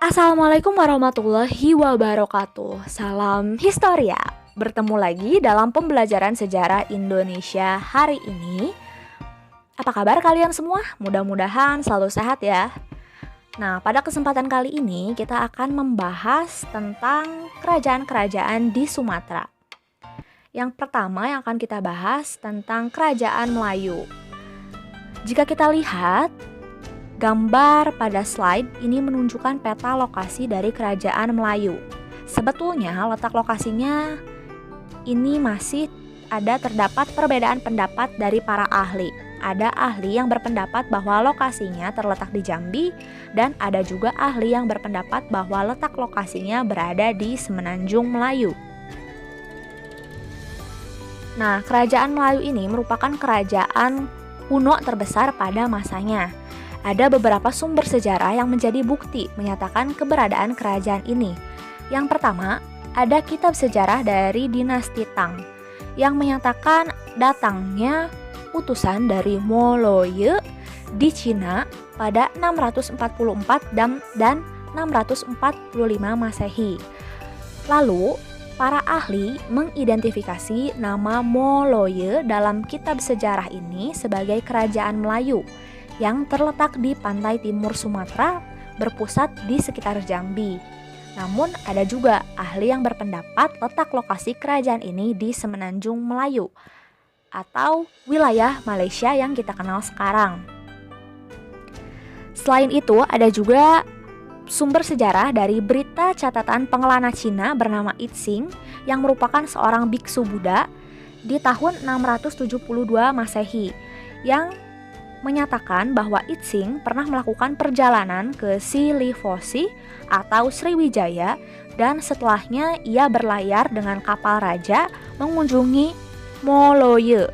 Assalamualaikum warahmatullahi wabarakatuh. Salam Historia. Bertemu lagi dalam pembelajaran sejarah Indonesia hari ini. Apa kabar kalian semua? Mudah-mudahan selalu sehat ya. Nah, pada kesempatan kali ini kita akan membahas tentang kerajaan-kerajaan di Sumatera. Yang pertama yang akan kita bahas tentang Kerajaan Melayu. Jika kita lihat gambar pada slide ini menunjukkan peta lokasi dari Kerajaan Melayu. Sebetulnya letak lokasinya ini masih terdapat perbedaan pendapat dari para ahli. Ada ahli yang berpendapat bahwa lokasinya terletak di Jambi dan ada juga ahli yang berpendapat bahwa letak lokasinya berada di Semenanjung Melayu. Nah, Kerajaan Melayu ini merupakan kerajaan kuno terbesar pada masanya. Ada beberapa sumber sejarah yang menjadi bukti menyatakan keberadaan kerajaan ini. Yang pertama, ada kitab sejarah dari dinasti Tang yang menyatakan datangnya utusan dari Moloye di Cina pada 644 dan 645 Masehi. Lalu, para ahli mengidentifikasi nama Moloye dalam kitab sejarah ini sebagai kerajaan Melayu yang terletak di pantai timur Sumatera, berpusat di sekitar Jambi. Namun ada juga ahli yang berpendapat letak lokasi kerajaan ini di Semenanjung Melayu atau wilayah Malaysia yang kita kenal sekarang. Selain itu ada juga sumber sejarah dari berita catatan pengelana Cina bernama Itsing yang merupakan seorang biksu Buddha di tahun 672 Masehi yang menyatakan bahwa Itsing pernah melakukan perjalanan ke Silifosi atau Sriwijaya dan setelahnya ia berlayar dengan kapal raja mengunjungi Moloye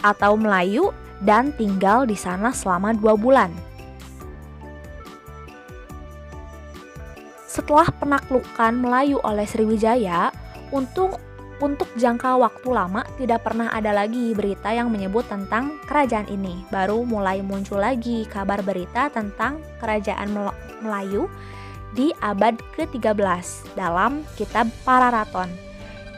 atau Melayu dan tinggal di sana selama 2 bulan. Setelah penaklukan Melayu oleh Sriwijaya, untuk jangka waktu lama tidak pernah ada lagi berita yang menyebut tentang kerajaan ini. Baru mulai muncul lagi kabar berita tentang kerajaan Melayu di abad ke-13 dalam kitab Pararaton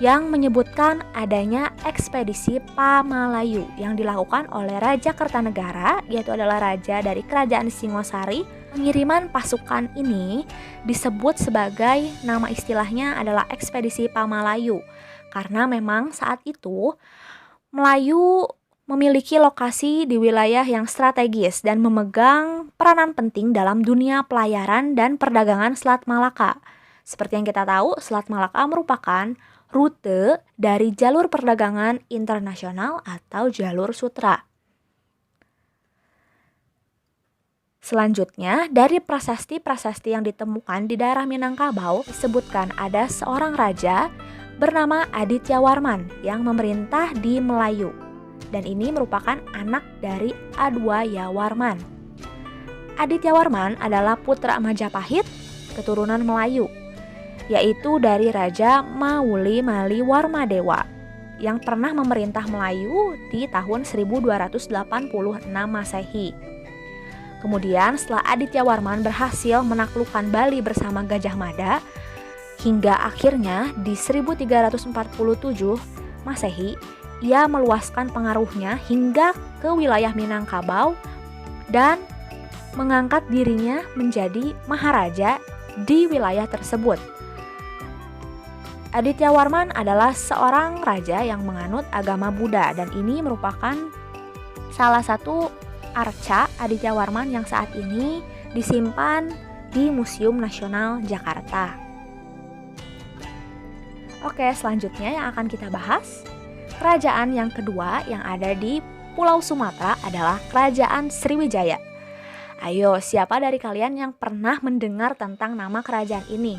yang menyebutkan adanya ekspedisi Pamalayu yang dilakukan oleh Raja Kertanegara, yaitu adalah raja dari kerajaan Singosari. Pengiriman pasukan ini disebut sebagai nama istilahnya adalah ekspedisi Pamalayu. Karena memang saat itu Melayu memiliki lokasi di wilayah yang strategis dan memegang peranan penting dalam dunia pelayaran dan perdagangan Selat Malaka. Seperti yang kita tahu, Selat Malaka merupakan rute dari jalur perdagangan internasional atau jalur sutra. Selanjutnya, dari prasasti-prasasti yang ditemukan di daerah Minangkabau disebutkan ada seorang raja bernama Aditya Warman yang memerintah di Melayu, dan ini merupakan anak dari Adwaya Warman. Aditya Warman adalah putra Majapahit keturunan Melayu, yaitu dari Raja Mauli Mali Warmadewa yang pernah memerintah Melayu di tahun 1286 Masehi. Kemudian setelah Aditya Warman berhasil menaklukkan Bali bersama Gajah Mada, hingga akhirnya di 1347 Masehi, ia meluaskan pengaruhnya hingga ke wilayah Minangkabau dan mengangkat dirinya menjadi maharaja di wilayah tersebut. Aditya Warman adalah seorang raja yang menganut agama Buddha dan ini merupakan salah satu arca Aditya Warman yang saat ini disimpan di Museum Nasional Jakarta. Oke, selanjutnya yang akan kita bahas, kerajaan yang kedua yang ada di Pulau Sumatera adalah Kerajaan Sriwijaya. Ayo, siapa dari kalian yang pernah mendengar tentang nama kerajaan ini?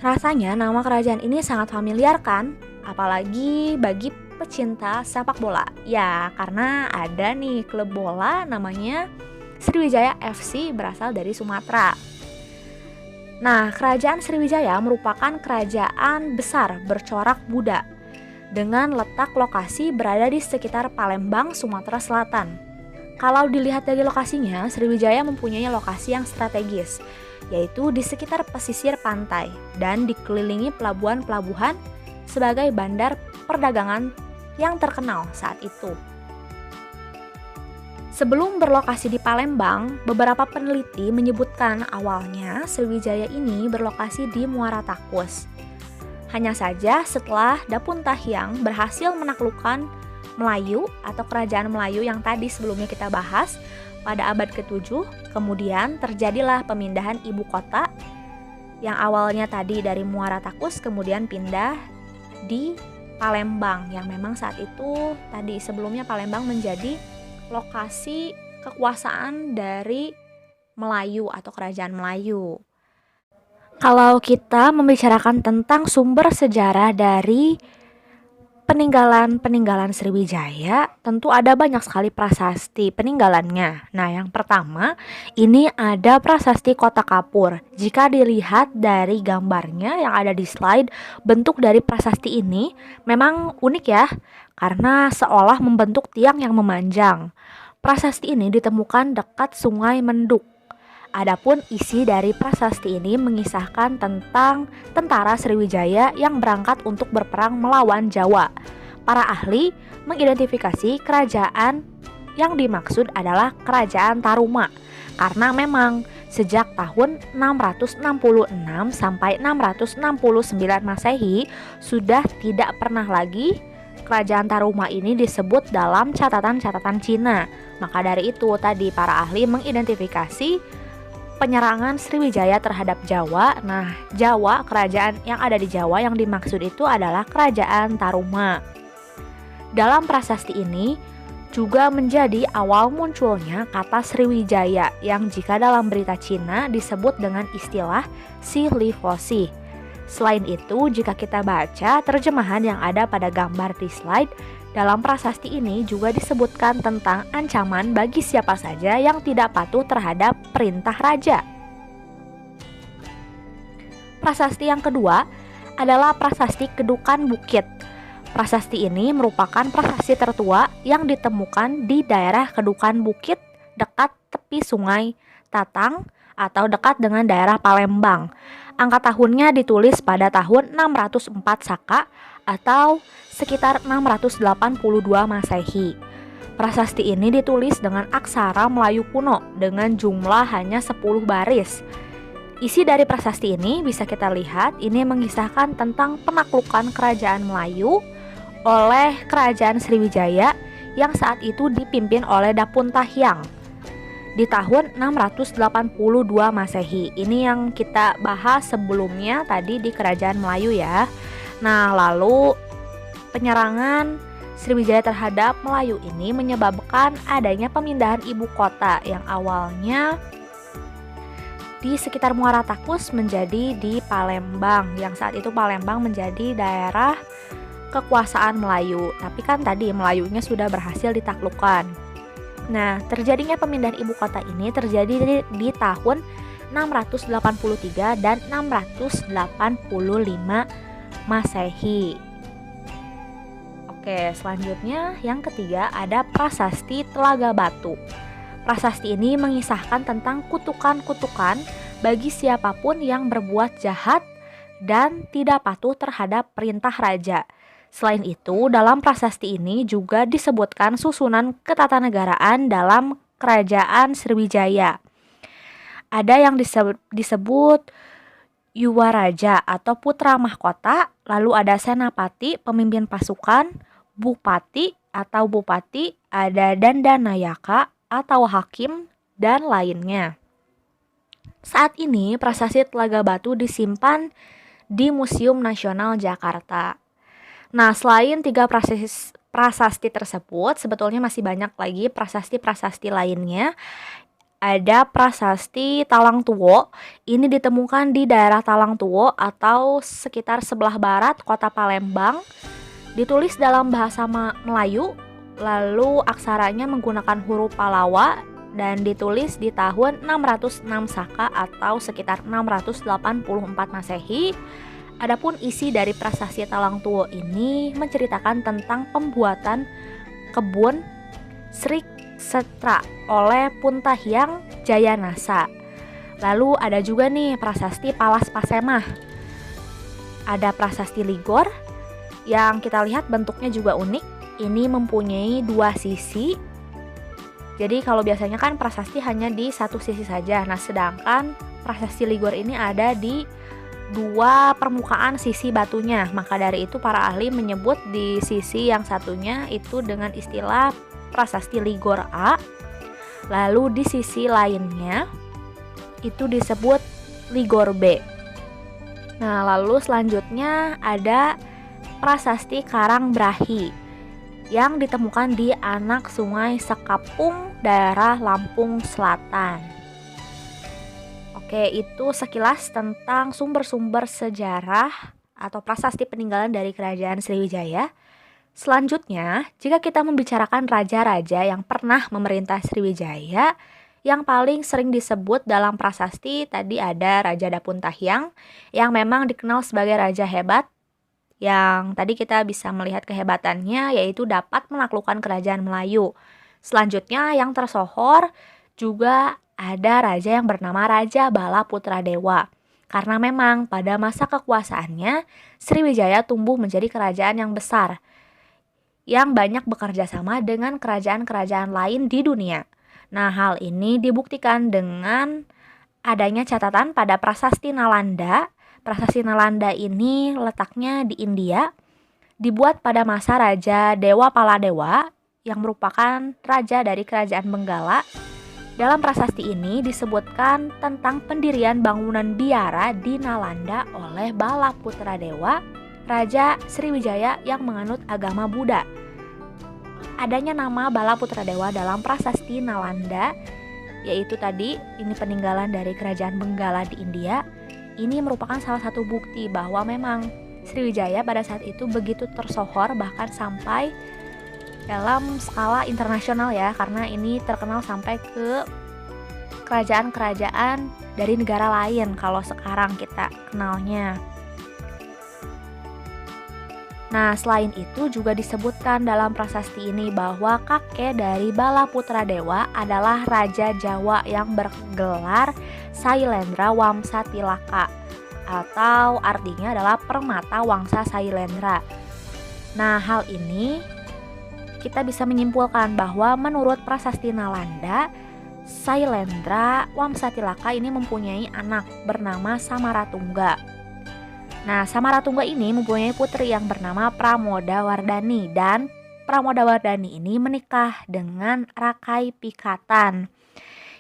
Rasanya nama kerajaan ini sangat familiar kan? Apalagi bagi pecinta sepak bola. Ya, karena ada nih klub bola namanya Sriwijaya FC berasal dari Sumatera. Nah, Kerajaan Sriwijaya merupakan kerajaan besar bercorak Buddha dengan letak lokasi berada di sekitar Palembang, Sumatera Selatan. Kalau dilihat dari lokasinya, Sriwijaya mempunyai lokasi yang strategis, yaitu di sekitar pesisir pantai dan dikelilingi pelabuhan-pelabuhan sebagai bandar perdagangan yang terkenal saat itu. Sebelum berlokasi di Palembang, beberapa peneliti menyebutkan awalnya Sriwijaya ini berlokasi di Muara Takus. Hanya saja setelah Dapuntahiang berhasil menaklukkan Melayu atau kerajaan Melayu yang tadi sebelumnya kita bahas pada abad ke-7, kemudian terjadilah pemindahan ibu kota yang awalnya tadi dari Muara Takus kemudian pindah di Palembang, yang memang saat itu tadi sebelumnya Palembang menjadi lokasi kekuasaan dari Melayu atau kerajaan Melayu. Kalau kita membicarakan tentang sumber sejarah dari peninggalan Sriwijaya, tentu ada banyak sekali prasasti peninggalannya. Nah, yang pertama, ini ada prasasti Kota Kapur. Jika dilihat dari gambarnya yang ada di slide, bentuk dari prasasti ini memang unik ya, karena seolah membentuk tiang yang memanjang. Prasasti ini ditemukan dekat Sungai Menduk. Adapun isi dari prasasti ini mengisahkan tentang tentara Sriwijaya yang berangkat untuk berperang melawan Jawa. Para ahli mengidentifikasi kerajaan yang dimaksud adalah Kerajaan Taruma, karena memang sejak tahun 666 sampai 669 Masehi sudah tidak pernah lagi Kerajaan Taruma ini disebut dalam catatan-catatan Cina. Maka dari itu tadi para ahli mengidentifikasi penyerangan Sriwijaya terhadap Jawa. Nah, Jawa, kerajaan yang ada di Jawa yang dimaksud itu adalah Kerajaan Taruma. Dalam prasasti ini juga menjadi awal munculnya kata Sriwijaya yang jika dalam berita Cina disebut dengan istilah Si Li Fo Si. Selain itu, jika kita baca terjemahan yang ada pada gambar di slide, dalam prasasti ini juga disebutkan tentang ancaman bagi siapa saja yang tidak patuh terhadap perintah raja. Prasasti yang kedua adalah prasasti Kedukan Bukit. Prasasti ini merupakan prasasti tertua yang ditemukan di daerah Kedukan Bukit dekat tepi sungai Tatang atau dekat dengan daerah Palembang. Angka tahunnya ditulis pada tahun 604 Saka atau sekitar 682 Masehi. Prasasti ini ditulis dengan aksara Melayu kuno dengan jumlah hanya 10 baris. Isi dari prasasti ini bisa kita lihat, ini mengisahkan tentang penaklukan kerajaan Melayu oleh kerajaan Sriwijaya yang saat itu dipimpin oleh Dapuntahiang di tahun 682 Masehi. Ini yang kita bahas sebelumnya tadi di kerajaan Melayu ya. Nah, lalu penyerangan Sriwijaya terhadap Melayu ini menyebabkan adanya pemindahan ibu kota yang awalnya di sekitar Muara Takus menjadi di Palembang, yang saat itu Palembang menjadi daerah kekuasaan Melayu. Tapi kan tadi Melayunya sudah berhasil ditaklukkan. Nah, terjadinya pemindahan ibu kota ini terjadi di tahun 683 dan 685 Masehi. Oke, selanjutnya yang ketiga ada prasasti Telaga Batu. Prasasti ini mengisahkan tentang kutukan-kutukan bagi siapapun yang berbuat jahat dan tidak patuh terhadap perintah raja. Selain itu, dalam prasasti ini juga disebutkan susunan ketatanegaraan dalam kerajaan Sriwijaya. Ada yang disebut Yuwaraja atau putra mahkota, lalu ada senapati, pemimpin pasukan, bupati atau bupati, ada dandanayaka atau hakim, dan lainnya. Saat ini, prasasti Telaga Batu disimpan di Museum Nasional Jakarta. Nah, selain 3 prasasti tersebut, sebetulnya masih banyak lagi prasasti-prasasti lainnya. Ada prasasti Talang Tuwo, ini ditemukan di daerah Talang Tuwo atau sekitar sebelah barat kota Palembang. Ditulis dalam bahasa Melayu, lalu aksaranya menggunakan huruf Palawa dan ditulis di tahun 606 Saka atau sekitar 684 Masehi. Adapun isi dari prasasti Talang Tuwo ini menceritakan tentang pembuatan kebun Sri Setra oleh Puntahiang Jayanasa. Lalu ada juga nih prasasti Palas Pasemah. Ada prasasti Ligor yang kita lihat bentuknya juga unik. Ini mempunyai dua sisi. Jadi kalau biasanya kan prasasti hanya di satu sisi saja. Nah, sedangkan prasasti Ligor ini ada di dua permukaan sisi batunya. Maka dari itu para ahli menyebut di sisi yang satunya itu dengan istilah prasasti Ligor A. Lalu di sisi lainnya itu disebut Ligor B. Nah, lalu selanjutnya ada prasasti Karangbrahi yang ditemukan di anak Sungai Sekapung, daerah Lampung Selatan. Oke, itu sekilas tentang sumber-sumber sejarah atau prasasti peninggalan dari Kerajaan Sriwijaya. Selanjutnya, jika kita membicarakan raja-raja yang pernah memerintah Sriwijaya, yang paling sering disebut dalam prasasti tadi ada Raja Dapuntahyang yang memang dikenal sebagai raja hebat, yang tadi kita bisa melihat kehebatannya yaitu dapat menaklukkan kerajaan Melayu. Selanjutnya yang tersohor juga ada raja yang bernama Raja Bala Putradewa. Karena memang pada masa kekuasaannya Sriwijaya tumbuh menjadi kerajaan yang besar yang banyak bekerja sama dengan kerajaan-kerajaan lain di dunia. Nah, hal ini dibuktikan dengan adanya catatan pada Prasasti Nalanda. Prasasti Nalanda ini letaknya di India, dibuat pada masa Raja Dewa Paladewa yang merupakan raja dari kerajaan Benggala. Dalam prasasti ini disebutkan tentang pendirian bangunan biara di Nalanda oleh Bala Putradewa, Raja Sriwijaya yang menganut agama Buddha. Adanya nama Bala Putradewa dalam prasasti Nalanda, yaitu tadi ini peninggalan dari kerajaan Benggala di India. Ini merupakan salah satu bukti bahwa memang Sriwijaya pada saat itu begitu tersohor, bahkan sampai dalam skala internasional ya, karena ini terkenal sampai ke kerajaan-kerajaan dari negara lain kalau sekarang kita kenalnya. Nah, selain itu juga disebutkan dalam prasasti ini bahwa kakek dari Bala Putradewa adalah Raja Jawa yang bergelar Sailendra Wamsatilaka, atau artinya adalah permata Wangsa Sailendra. Nah, hal ini kita bisa menyimpulkan bahwa menurut prasasti Nalanda, Sailendra Wamsatilaka ini mempunyai anak bernama Samaratungga. Nah, Samaratungga ini mempunyai putri yang bernama Pramodawardhani, dan Pramodawardhani ini menikah dengan Rakai Pikatan.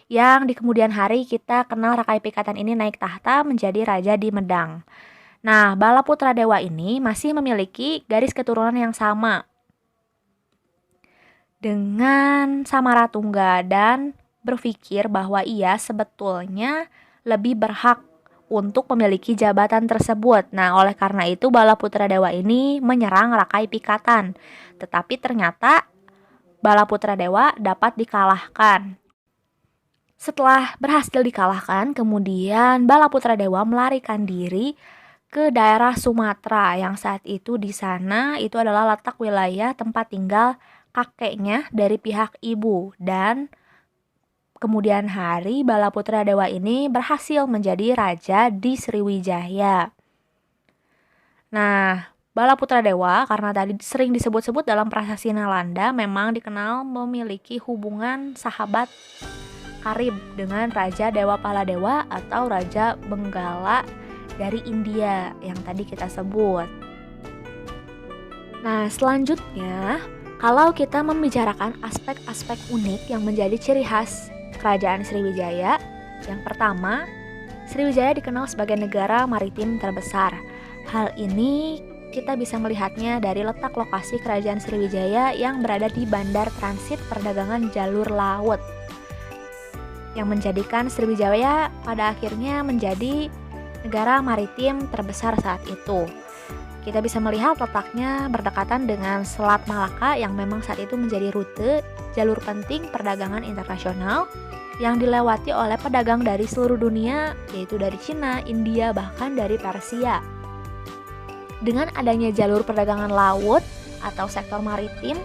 Yang di kemudian hari kita kenal Rakai Pikatan ini naik tahta menjadi raja di Medang. Nah, Bala Putradewa ini masih memiliki garis keturunan yang sama dengan Samaratungga dan berpikir bahwa ia sebetulnya lebih berhak untuk memiliki jabatan tersebut. Nah, oleh karena itu Bala Putradewa ini menyerang Rakai Pikatan. Tetapi ternyata Bala Putradewa dapat dikalahkan. Setelah berhasil dikalahkan, kemudian Bala Putradewa melarikan diri ke daerah Sumatera yang saat itu di sana itu adalah letak wilayah tempat tinggal kakeknya dari pihak ibu, dan kemudian hari Bala Putradewa ini berhasil menjadi raja di Sriwijaya. Nah, Bala Putradewa karena tadi sering disebut-sebut dalam prasasti Nalanda memang dikenal memiliki hubungan sahabat karib dengan Raja Dewa Paladewa atau Raja Benggala dari India yang tadi kita sebut. Nah, selanjutnya kalau kita membicarakan aspek-aspek unik yang menjadi ciri khas Kerajaan Sriwijaya, yang pertama, Sriwijaya dikenal sebagai negara maritim terbesar. Hal ini kita bisa melihatnya dari letak lokasi Kerajaan Sriwijaya yang berada di bandar transit perdagangan jalur laut, yang menjadikan Sriwijaya pada akhirnya menjadi negara maritim terbesar saat itu. Kita bisa melihat letaknya berdekatan dengan Selat Malaka yang memang saat itu menjadi rute jalur penting perdagangan internasional yang dilewati oleh pedagang dari seluruh dunia, yaitu dari Cina, India, bahkan dari Persia. Dengan adanya jalur perdagangan laut atau sektor maritim,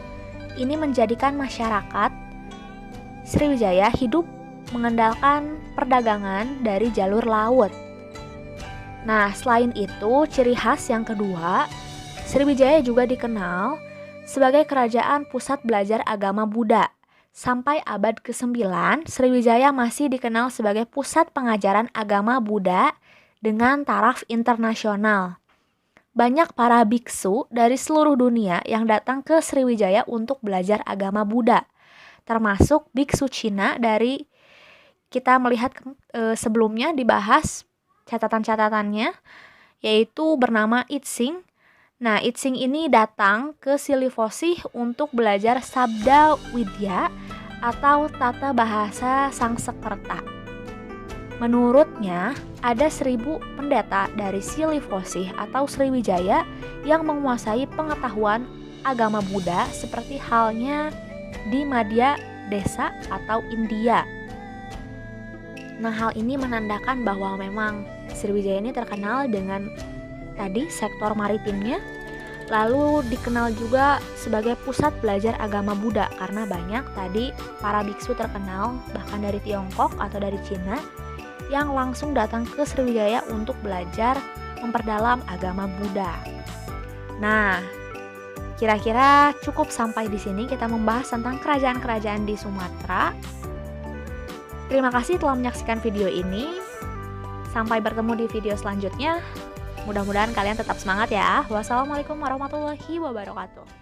ini menjadikan masyarakat Sriwijaya hidup mengandalkan perdagangan dari jalur laut. Nah, selain itu, ciri khas yang kedua, Sriwijaya juga dikenal sebagai kerajaan pusat belajar agama Buddha. Sampai abad ke-9, Sriwijaya masih dikenal sebagai pusat pengajaran agama Buddha dengan taraf internasional. Banyak para biksu dari seluruh dunia yang datang ke Sriwijaya untuk belajar agama Buddha, termasuk biksu Cina dari kita melihat sebelumnya dibahas catatan-catatannya, yaitu bernama Itsing. Nah, Itsing ini datang ke Silivosih untuk belajar Sabda Widya atau tata bahasa Sangsekerta. Menurutnya, ada 1000 pendeta dari Silivosih atau Sriwijaya yang menguasai pengetahuan agama Buddha seperti halnya di Madhya Desa atau India. Nah, hal ini menandakan bahwa memang Sriwijaya ini terkenal dengan tadi sektor maritimnya, lalu dikenal juga sebagai pusat belajar agama Buddha karena banyak tadi para biksu terkenal bahkan dari Tiongkok atau dari Cina yang langsung datang ke Sriwijaya untuk belajar memperdalam agama Buddha. Nah, kira-kira cukup sampai di sini kita membahas tentang kerajaan-kerajaan di Sumatera. Terima kasih telah menyaksikan video ini. Sampai bertemu di video selanjutnya. Mudah-mudahan kalian tetap semangat ya. Wassalamualaikum warahmatullahi wabarakatuh.